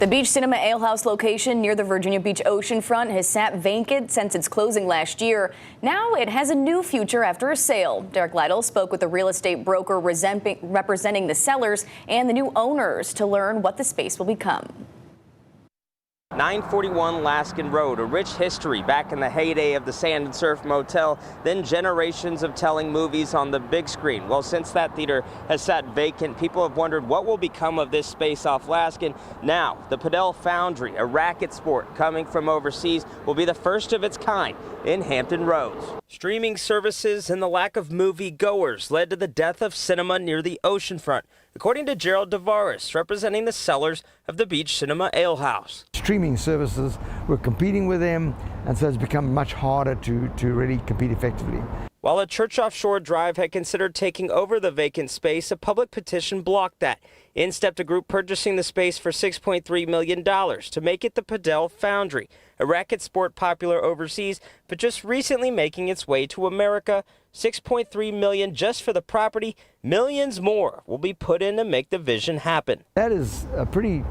The Beach Cinema Alehouse location near the Virginia Beach Oceanfront has sat vacant since its closing last year. Now it has a new future after a sale. Derek Lytle spoke with a real estate broker representing the sellers and the new owners to learn what the space will become. 941 Laskin Road, a rich history back in the heyday of the Sand and Surf Motel, then generations of telling movies on the big screen. Well, since that theater has sat vacant, people have wondered what will become of this space off Laskin. Now, the Padel Foundry, a racket sport coming from overseas, will be the first of its kind in Hampton Roads. Streaming services and the lack of movie goers led to the death of cinema near the oceanfront, according to Gerald Tavares, representing the sellers of the Beach Cinema Alehouse. Streaming services, we're competing with them, and so it's become much harder to really compete effectively. While a church offshore drive had considered taking over the vacant space, a public petition blocked that. In stepped a group purchasing the space for $6.3 million to make it the Padel Foundry, a racket sport popular overseas, but just recently making its way to America. $6.3 million just for the property. Millions more will be put in to make the vision happen. That is a pretty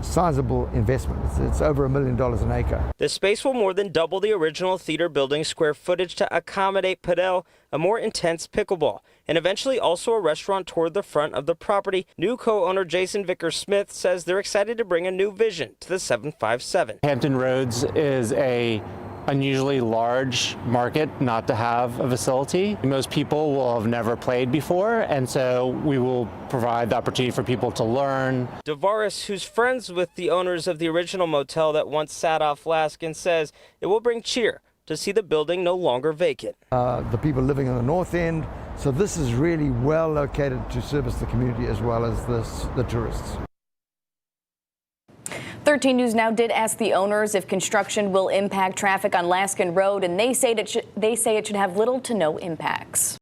sizable investment. It's over $1 million an acre. The space will more than double the original theater building's square footage to accommodate padel, a more intense pickleball, and eventually also a restaurant toward the front of the property. New co-owner Jason Vickers-Smith says they're excited to bring a new vision to the 757. Hampton Roads is a unusually large market not to have a facility. Most people will have never played before, and so we will provide the opportunity for people to learn. Tavares, who's friends with the owners of the original motel that once sat off Laskin, says it will bring cheer to see the building no longer vacant. The people living on the north end, so this is really well located to service the community as well as the tourists. 13 News Now did ask the owners if construction will impact traffic on Laskin Road, and they say it should have little to no impacts.